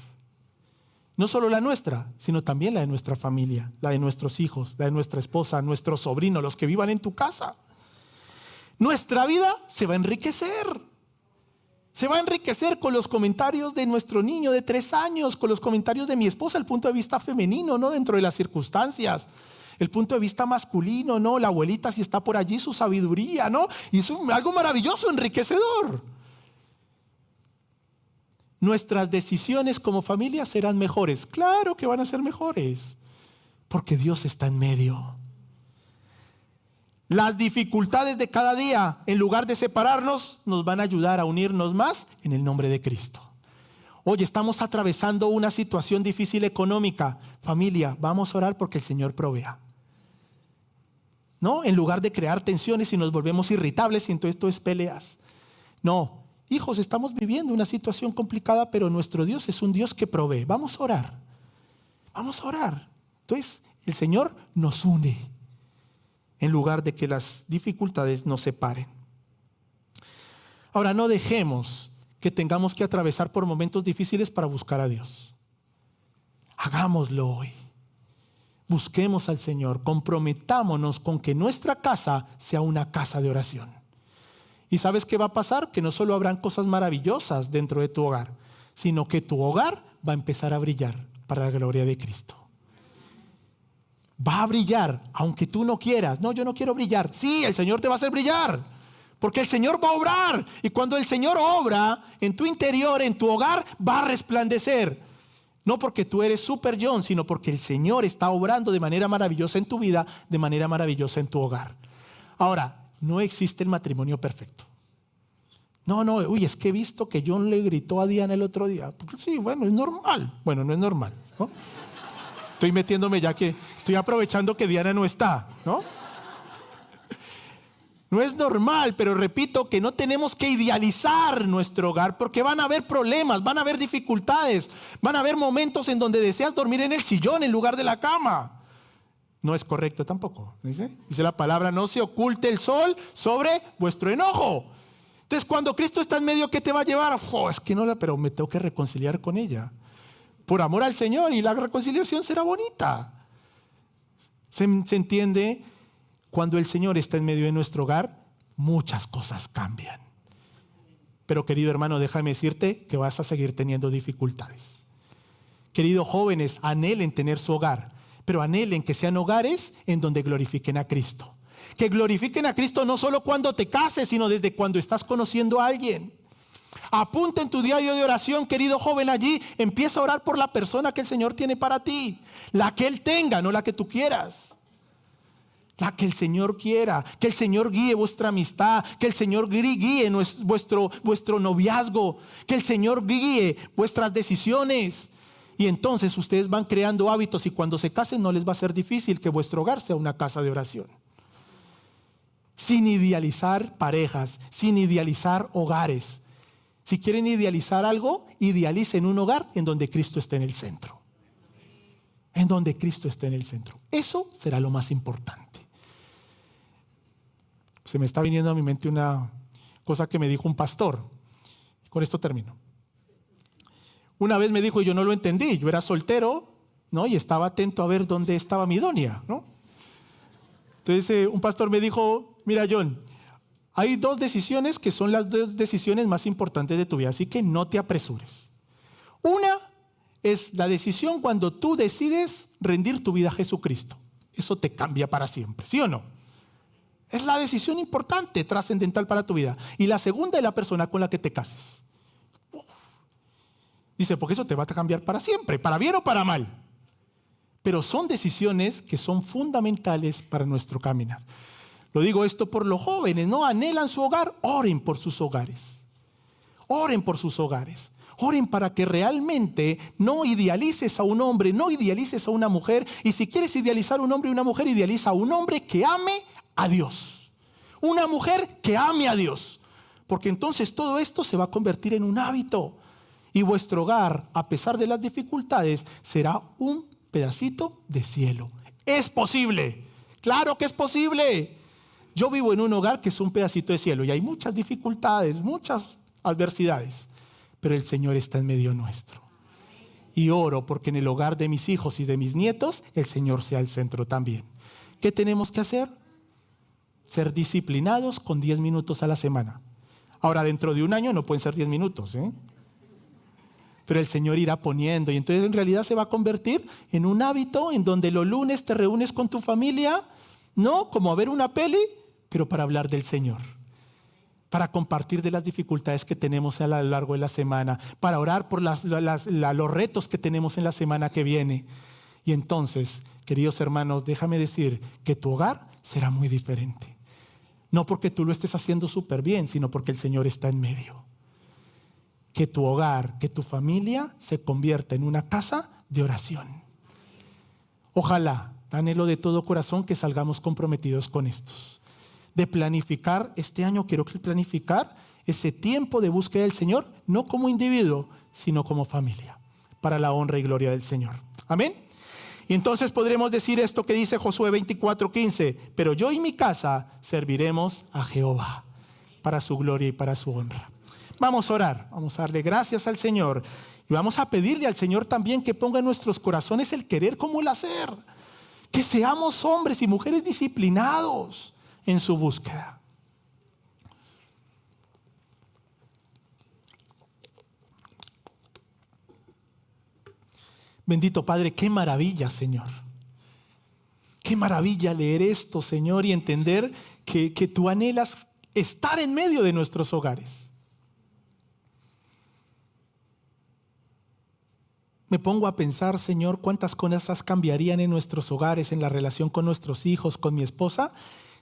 Speaker 1: No solo la nuestra, sino también la de nuestra familia, la de nuestros hijos, la de nuestra esposa, nuestros sobrinos, los que vivan en tu casa. Nuestra vida se va a enriquecer. Se va a enriquecer con los comentarios de nuestro niño de 3 años, con los comentarios de mi esposa, el punto de vista femenino, ¿no? Dentro de las circunstancias. El punto de vista masculino, ¿no? La abuelita si está por allí, su sabiduría, ¿no? Y es algo maravilloso, enriquecedor. Nuestras decisiones como familia serán mejores. Claro que van a ser mejores, porque Dios está en medio. Las dificultades de cada día, en lugar de separarnos, nos van a ayudar a unirnos más en el nombre de Cristo. Oye, estamos atravesando una situación difícil económica. Familia, vamos a orar porque el Señor provea. ¿No? En lugar de crear tensiones y nos volvemos irritables y entonces todo es peleas. No, hijos, estamos viviendo una situación complicada, pero nuestro Dios es un Dios que provee. Vamos a orar. Vamos a orar. Entonces, el Señor nos une en lugar de que las dificultades nos separen. Ahora, no dejemos que tengamos que atravesar por momentos difíciles para buscar a Dios. Hagámoslo hoy. Busquemos al Señor, comprometámonos con que nuestra casa sea una casa de oración. ¿Y sabes qué va a pasar? Que no solo habrán cosas maravillosas dentro de tu hogar, sino que tu hogar va a empezar a brillar para la gloria de Cristo. Va a brillar, aunque tú no quieras. No, yo no quiero brillar. Sí, el Señor te va a hacer brillar, porque el Señor va a obrar. Y cuando el Señor obra en tu interior, en tu hogar, va a resplandecer. No porque tú eres Super John, sino porque el Señor está obrando de manera maravillosa en tu vida, de manera maravillosa en tu hogar. Ahora, no existe el matrimonio perfecto. No, uy, es que he visto que John le gritó a Diana el otro día. Sí, bueno, es normal. Bueno, no es normal, ¿no? Estoy metiéndome ya que estoy aprovechando que Diana no está, ¿no? No es normal, pero repito que no tenemos que idealizar nuestro hogar porque van a haber problemas, van a haber dificultades, van a haber momentos en donde deseas dormir en el sillón en lugar de la cama. No es correcto tampoco, dice la palabra, no se oculte el sol sobre vuestro enojo. Entonces cuando Cristo está en medio, ¿qué te va a llevar? Es que no, pero me tengo que reconciliar con ella. Por amor al Señor, y la reconciliación será bonita. ¿Se entiende? Cuando el Señor está en medio de nuestro hogar, muchas cosas cambian. Pero querido hermano, déjame decirte que vas a seguir teniendo dificultades. Queridos jóvenes, anhelen tener su hogar, pero anhelen que sean hogares en donde glorifiquen a Cristo. Que glorifiquen a Cristo no solo cuando te cases, sino desde cuando estás conociendo a alguien. Apunta en tu diario de oración, querido joven, allí. Empieza a orar por la persona que el Señor tiene para ti. La que Él tenga, no la que tú quieras. La que el Señor quiera. Que el Señor guíe vuestra amistad. Que el Señor guíe vuestro noviazgo. Que el Señor guíe vuestras decisiones. Y entonces ustedes van creando hábitos y cuando se casen no les va a ser difícil que vuestro hogar sea una casa de oración. Sin idealizar parejas, sin idealizar hogares. Si quieren idealizar algo, idealicen un hogar en donde Cristo esté en el centro. En donde Cristo esté en el centro. Eso será lo más importante. Se me está viniendo a mi mente una cosa que me dijo un pastor. Con esto termino. Una vez me dijo, y yo no lo entendí, yo era soltero, ¿no? Y estaba atento a ver dónde estaba mi doña, ¿no? Entonces un pastor me dijo, mira John, hay dos decisiones que son las dos decisiones más importantes de tu vida, así que no te apresures. Una es la decisión cuando tú decides rendir tu vida a Jesucristo. Eso te cambia para siempre, ¿sí o no? Es la decisión importante, trascendental para tu vida. Y la segunda es la persona con la que te cases. Dice, porque eso te va a cambiar para siempre, para bien o para mal. Pero son decisiones que son fundamentales para nuestro caminar. Lo digo esto por los jóvenes, ¿no? Anhelan su hogar, oren por sus hogares. Oren por sus hogares. Oren para que realmente no idealices a un hombre, no idealices a una mujer. Y si quieres idealizar a un hombre y una mujer, idealiza a un hombre que ame a Dios. Una mujer que ame a Dios. Porque entonces todo esto se va a convertir en un hábito. Y vuestro hogar, a pesar de las dificultades, será un pedacito de cielo. Es posible. Claro que es posible. Yo vivo en un hogar que es un pedacito de cielo y hay muchas dificultades, muchas adversidades, pero el Señor está en medio nuestro. Y oro porque en el hogar de mis hijos y de mis nietos, el Señor sea el centro también. ¿Qué tenemos que hacer? Ser disciplinados con 10 minutos a la semana. Ahora, dentro de un año no pueden ser 10 minutos, ¿eh? pero el Señor irá poniendo. Y entonces en realidad se va a convertir en un hábito en donde los lunes te reúnes con tu familia, no como a ver una peli, pero para hablar del Señor, para compartir de las dificultades que tenemos a lo largo de la semana, para orar por los retos que tenemos en la semana que viene. Y entonces, queridos hermanos, déjame decir que tu hogar será muy diferente. No porque tú lo estés haciendo súper bien, sino porque el Señor está en medio. Que tu hogar, que tu familia se convierta en una casa de oración. Ojalá, anhelo de todo corazón que salgamos comprometidos con estos. De planificar, este año quiero planificar ese tiempo de búsqueda del Señor, no como individuo, sino como familia, para la honra y gloria del Señor. Amén. Y entonces podremos decir esto que dice Josué 24:15, pero yo y mi casa serviremos a Jehová, para su gloria y para su honra. Vamos a orar, vamos a darle gracias al Señor y vamos a pedirle al Señor también que ponga en nuestros corazones el querer como el hacer. Que seamos hombres y mujeres disciplinados en su búsqueda. Bendito Padre, qué maravilla, Señor. Qué maravilla leer esto, Señor, y entender que tú anhelas estar en medio de nuestros hogares. Me pongo a pensar, Señor, cuántas cosas cambiarían en nuestros hogares, en la relación con nuestros hijos, con mi esposa,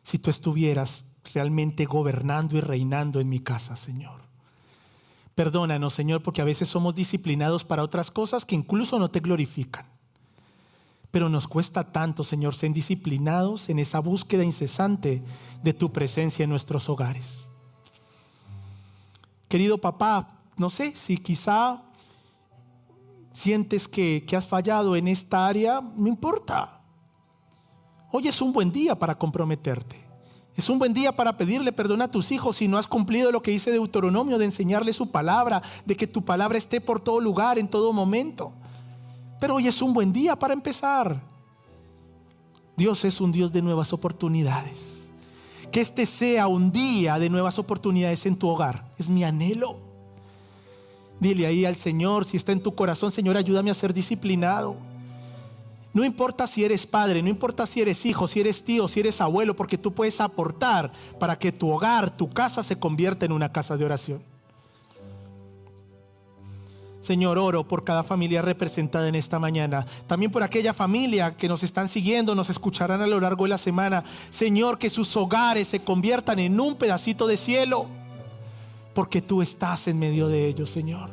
Speaker 1: si tú estuvieras realmente gobernando y reinando en mi casa, Señor. Perdónanos, Señor, porque a veces somos disciplinados para otras cosas que incluso no te glorifican. Pero nos cuesta tanto, Señor, ser disciplinados en esa búsqueda incesante de tu presencia en nuestros hogares. Querido papá, no sé si quizá sientes que has fallado en esta área, no importa. Hoy es un buen día para comprometerte. Es un buen día para pedirle perdón a tus hijos si no has cumplido lo que dice Deuteronomio, de enseñarle su palabra, de que tu palabra esté por todo lugar, en todo momento. Pero hoy es un buen día para empezar. Dios es un Dios de nuevas oportunidades. Que este sea un día de nuevas oportunidades en tu hogar. Es mi anhelo. Dile ahí al Señor, si está en tu corazón, Señor, ayúdame a ser disciplinado. No importa si eres padre, no importa si eres hijo, si eres tío, si eres abuelo, porque tú puedes aportar para que tu hogar, tu casa se convierta en una casa de oración. Señor, oro por cada familia representada en esta mañana. También por aquella familia que nos están siguiendo, nos escucharán a lo largo de la semana. Señor, que sus hogares se conviertan en un pedacito de cielo, porque tú estás en medio de ellos, Señor.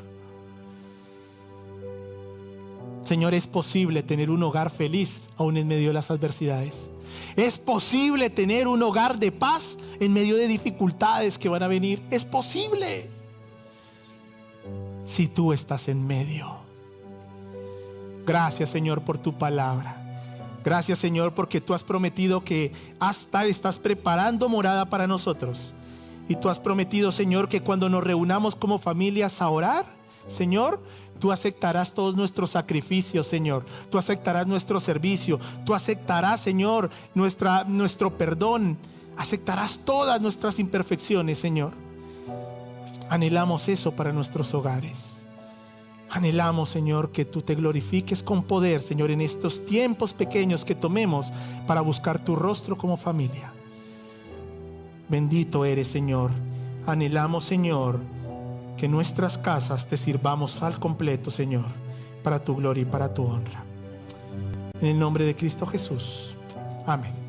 Speaker 1: Señor, es posible tener un hogar feliz aún en medio de las adversidades. Es posible tener un hogar de paz en medio de dificultades que van a venir. Es posible, si tú estás en medio. Gracias, Señor, por tu palabra. Gracias, Señor, porque tú has prometido que hasta estás preparando morada para nosotros. Y tú has prometido, Señor, que cuando nos reunamos como familias a orar, Señor, tú aceptarás todos nuestros sacrificios, Señor. Tú aceptarás nuestro servicio. Tú aceptarás, Señor, nuestro perdón. Aceptarás todas nuestras imperfecciones, Señor. Anhelamos eso para nuestros hogares. Anhelamos, Señor, que tú te glorifiques con poder, Señor, en estos tiempos pequeños que tomemos para buscar tu rostro como familia. Bendito eres, Señor. Anhelamos, Señor, que nuestras casas te sirvamos al completo, Señor, para tu gloria y para tu honra. En el nombre de Cristo Jesús. Amén.